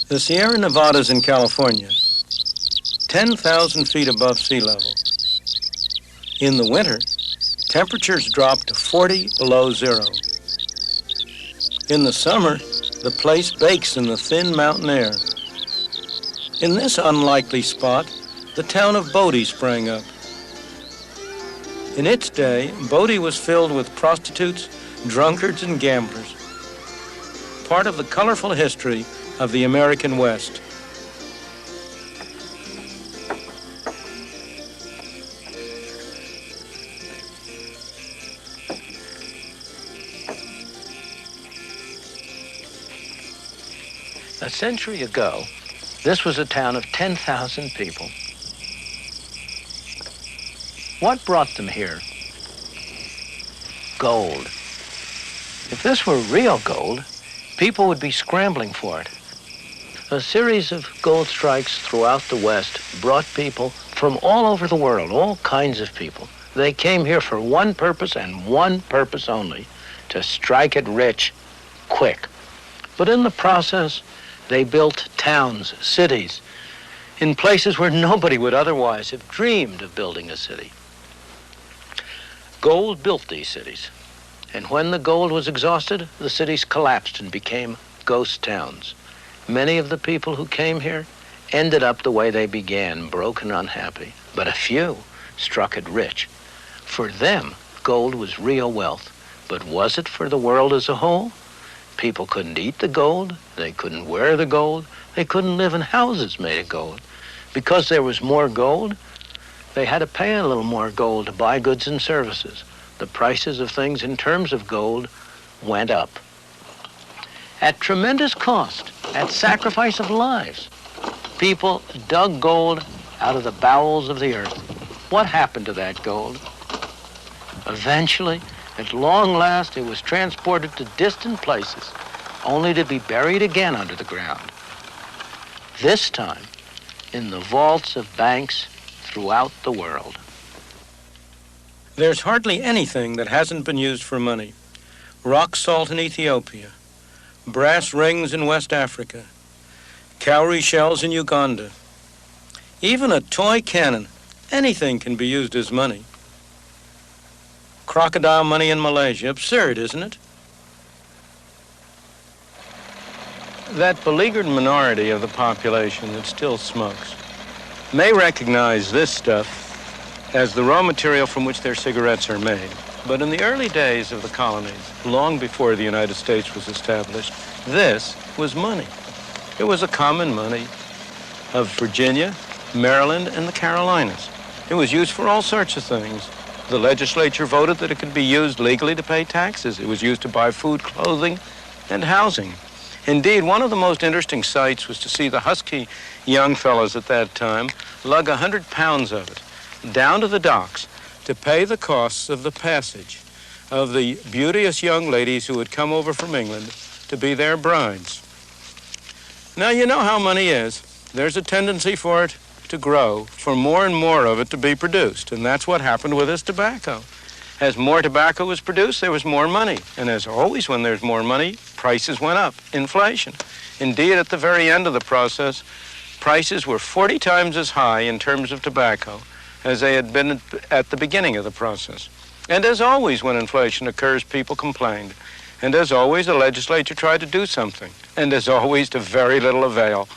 The Sierra Nevadas in California, 10,000 feet above sea level. In the winter, temperatures drop to 40 below zero. In the summer, the place bakes in the thin mountain air. In this unlikely spot, the town of Bodie sprang up. In its day, Bodie was filled with prostitutes, drunkards, and gamblers, part of the colorful history of the American West. A century ago, this was a town of 10,000 people. What brought them here? Gold. If this were real gold, people would be scrambling for it. A series of gold strikes throughout the West brought people from all over the world, all kinds of people. They came here for one purpose and one purpose only, to strike it rich, quick. But in the process, they built towns, cities, in places where nobody would otherwise have dreamed of building a city. Gold built these cities, and when the gold was exhausted, the cities collapsed and became ghost towns. Many of the people who came here ended up the way they began, broke and unhappy, but a few struck it rich. For them, gold was real wealth, but was it for the world as a whole? People couldn't eat the gold, they couldn't wear the gold, they couldn't live in houses made of gold. Because there was more gold, they had to pay a little more gold to buy goods and services. The prices of things in terms of gold went up. At tremendous cost, at sacrifice of lives, people dug gold out of the bowels of the earth. What happened to that gold? Eventually, at long last, it was transported to distant places, only to be buried again under the ground. This time, in the vaults of banks throughout the world. There's hardly anything that hasn't been used for money. Rock salt in Ethiopia, brass rings in West Africa, cowrie shells in Uganda. Even a toy cannon, anything can be used as money. Crocodile money in Malaysia. Absurd, isn't it? That beleaguered minority of the population that still smokes may recognize this stuff as the raw material from which their cigarettes are made. But in the early days of the colonies, long before the United States was established, this was money. It was a common money of Virginia, Maryland, and the Carolinas. It was used for all sorts of things. The legislature voted that it could be used legally to pay taxes. It was used to buy food, clothing, and housing. Indeed, one of the most interesting sights was to see the husky young fellows at that time lug 100 pounds of it down to the docks to pay the costs of the passage of the beauteous young ladies who had come over from England to be their brides. Now, you know how money is. There's a tendency for it to grow, for more and more of it to be produced, and that's what happened with this tobacco. As more tobacco was produced, there was more money, and as always when there's more money, prices went up, inflation. Indeed, at the very end of the process, prices were 40 times as high in terms of tobacco as they had been at the beginning of the process. And as always when inflation occurs, people complained. And as always, the legislature tried to do something. And as always, to very little avail.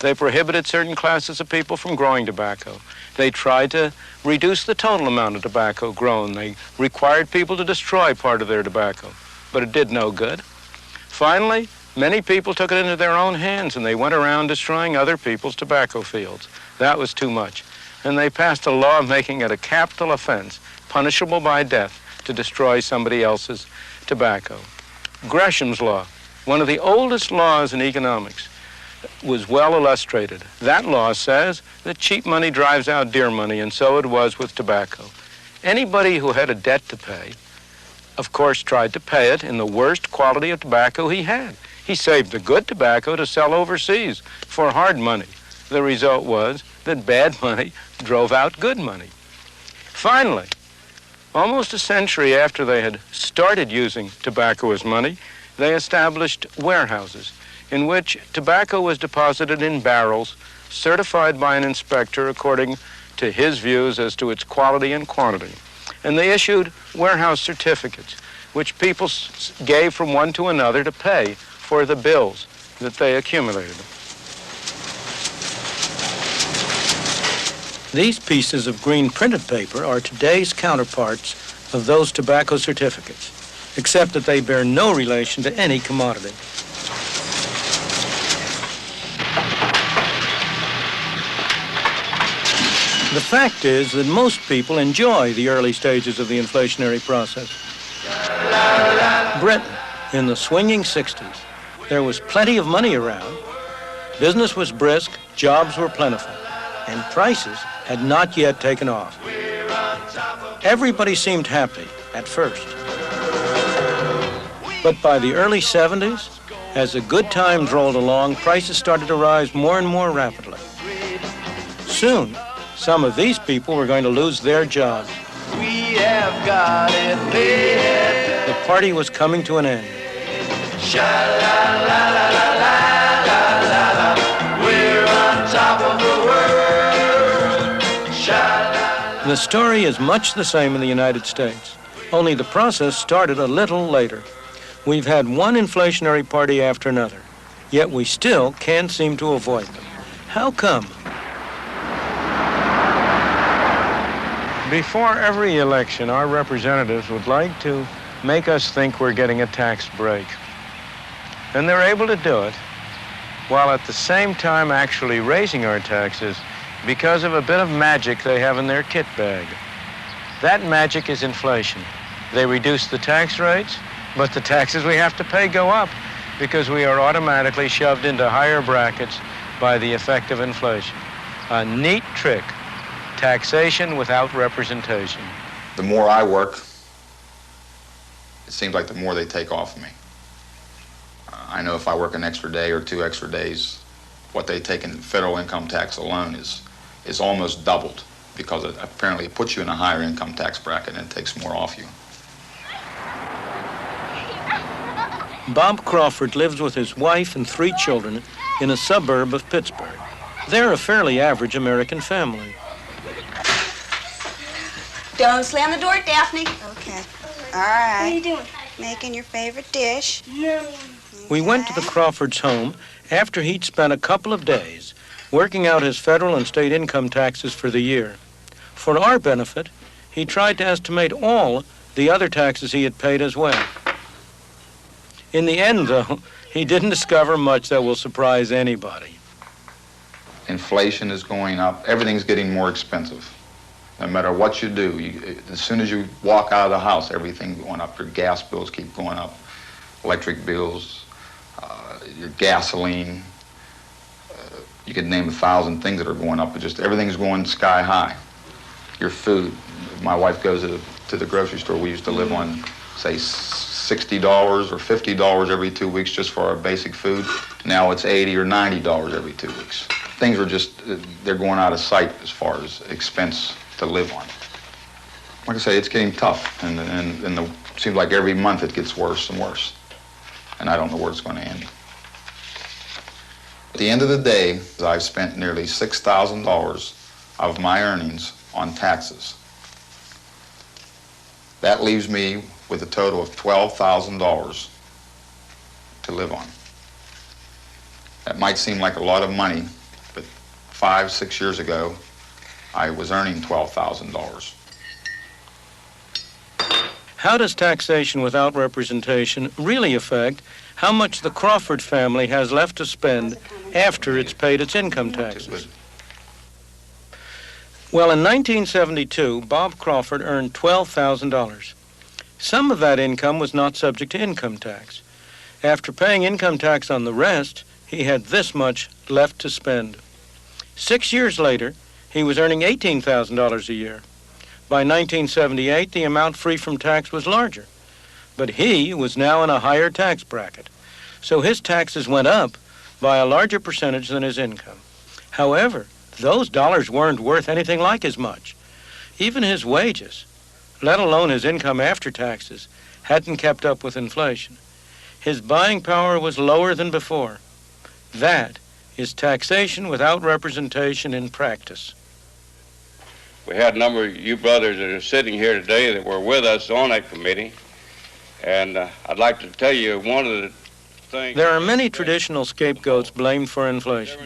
They prohibited certain classes of people from growing tobacco. They tried to reduce the total amount of tobacco grown. They required people to destroy part of their tobacco. But it did no good. Finally, many people took it into their own hands, and they went around destroying other people's tobacco fields. That was too much. And they passed a law making it a capital offense, punishable by death, to destroy somebody else's tobacco. Gresham's law, one of the oldest laws in economics, was well illustrated. That law says that cheap money drives out dear money, and so it was with tobacco. Anybody who had a debt to pay, of course, tried to pay it in the worst quality of tobacco he had. He saved the good tobacco to sell overseas for hard money. The result was that bad money drove out good money. Finally, almost a century after they had started using tobacco as money, they established warehouses. in which tobacco was deposited in barrels certified by an inspector according to his views as to its quality and quantity. And they issued warehouse certificates, which people gave from one to another to pay for the bills that they accumulated. These pieces of green printed paper are today's counterparts of those tobacco certificates, except that they bear no relation to any commodity. The fact is that most people enjoy the early stages of the inflationary process. Britain, in the swinging 60s, there was plenty of money around. Business was brisk, jobs were plentiful, and prices had not yet taken off. Everybody seemed happy at first. But by the early 70s, as the good times rolled along, prices started to rise more and more rapidly. Soon, some of these people were going to lose their jobs. We have got it made. The party was coming to an end. Sha-la-la-la-la-la-la-la. We're on top of the world. Sha-la-la. The story is much the same in the United States, only the process started a little later. We've had one inflationary party after another, yet we still can't seem to avoid them. How come? Before every election, our representatives would like to make us think we're getting a tax break. And they're able to do it while at the same time actually raising our taxes because of a bit of magic they have in their kit bag. That magic is inflation. They reduce the tax rates, but the taxes we have to pay go up because we are automatically shoved into higher brackets by the effect of inflation. A neat trick. Taxation without representation. The more I work, it seems like the more they take off of me. I know if I work an extra day or 2 extra days, what they take in federal income tax alone is almost doubled because it apparently puts you in a higher income tax bracket and takes more off you. Bob Crawford lives with his wife and 3 children in a suburb of Pittsburgh. They're a fairly average American family. Don't slam the door, Daphne. Okay. All right. What are you doing? Making your favorite dish. We went to the Crawfords' home after he'd spent a couple of days working out his federal and state income taxes for the year. For our benefit, he tried to estimate all the other taxes he had paid as well. In the end, though, he didn't discover much that will surprise anybody. Inflation is going up. Everything's getting more expensive. No matter what you do, as soon as you walk out of the house, everything's going up. Your gas bills keep going up, electric bills, your gasoline. You could name 1,000 things that are going up, but just everything's going sky high. Your food. My wife goes to the grocery store. We used to live on, say, $60 or $50 every 2 weeks just for our basic food. Now it's $80 or $90 every 2 weeks. Things are just, they're going out of sight as far as expense to live on. Like I say, it's getting tough, and it seems like every month it gets worse and worse, and I don't know where it's going to end. At the end of the day, I've spent nearly $6,000 of my earnings on taxes. That leaves me with a total of $12,000 to live on. That might seem like a lot of money, but 5, 6 years ago, I was earning $12,000. How does taxation without representation really affect how much the Crawford family has left to spend after it's paid its income taxes? Well, in 1972, Bob Crawford earned $12,000. Some of that income was not subject to income tax. After paying income tax on the rest, he had this much left to spend. 6 years later, he was earning $18,000 a year. By 1978, the amount free from tax was larger, but he was now in a higher tax bracket, so his taxes went up by a larger percentage than his income. However, those dollars weren't worth anything like as much. Even his wages, let alone his income after taxes, hadn't kept up with inflation. His buying power was lower than before. That is taxation without representation in practice. We had a number of you brothers that are sitting here today that were with us on that committee, and I'd like to tell you one of the things... There are many traditional scapegoats blamed for inflation.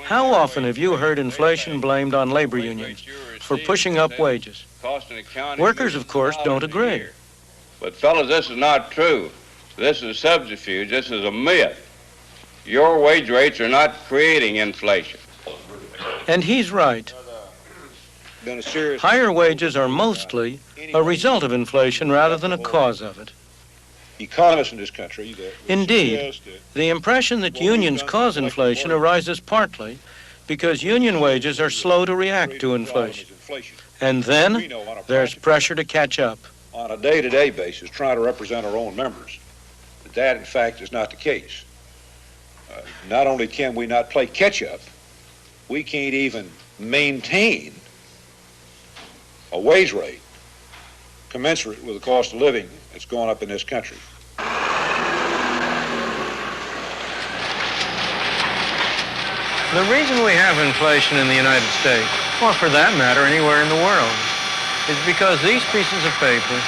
How often have you heard inflation blamed on labor unions for pushing up wages? Workers, of course, don't agree. But fellas, this is not true. This is a subterfuge. This is a myth. Your wage rates are not creating inflation. And he's right. Higher wages are mostly a result of inflation rather than a cause of it. Economists in this country... Indeed, the impression that unions cause inflation arises partly because union wages are slow to react to inflation. And then there's pressure to catch up. On a day-to-day basis, trying to represent our own members. But that, in fact, is not the case. Not only can we not play catch-up, we can't even maintain a wage rate commensurate with the cost of living that's gone up in this country. The reason we have inflation in the United States, or for that matter anywhere in the world, is because these pieces of paper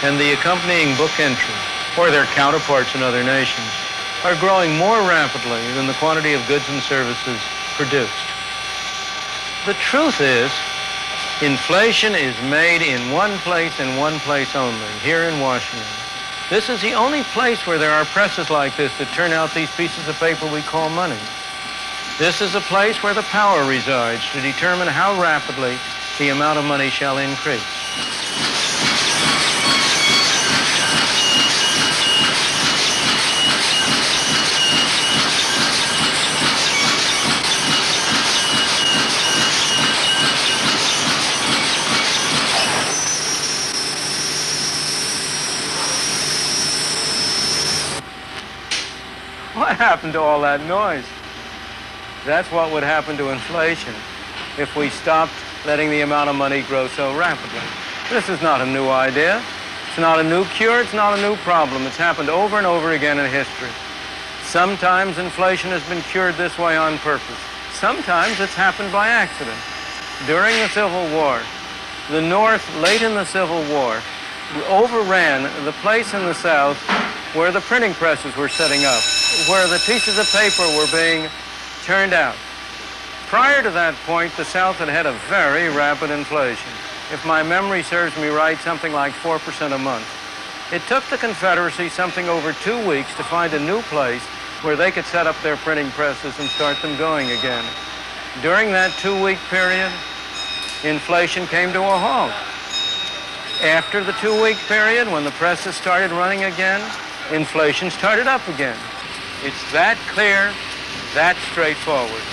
and the accompanying book entry, or their counterparts in other nations, are growing more rapidly than the quantity of goods and services produced. The truth is, inflation is made in one place and one place only, here in Washington. This is the only place where there are presses like this that turn out these pieces of paper we call money. This is a place where the power resides to determine how rapidly the amount of money shall increase. What happened to all that noise? That's what would happen to inflation if we stopped letting the amount of money grow so rapidly. This is not a new idea. It's not a new cure. It's not a new problem. It's happened over and over again in history. Sometimes inflation has been cured this way on purpose. Sometimes it's happened by accident. During the Civil War, the North, late in the Civil War, overran the place in the South where the printing presses were setting up, where the pieces of paper were being turned out. Prior to that point, the South had had a very rapid inflation. If my memory serves me right, something like 4% a month. It took the Confederacy something over 2 weeks to find a new place where they could set up their printing presses and start them going again. During that 2-week period, inflation came to a halt. After the 2-week period, when the presses started running again, inflation started up again. It's that clear, that straightforward.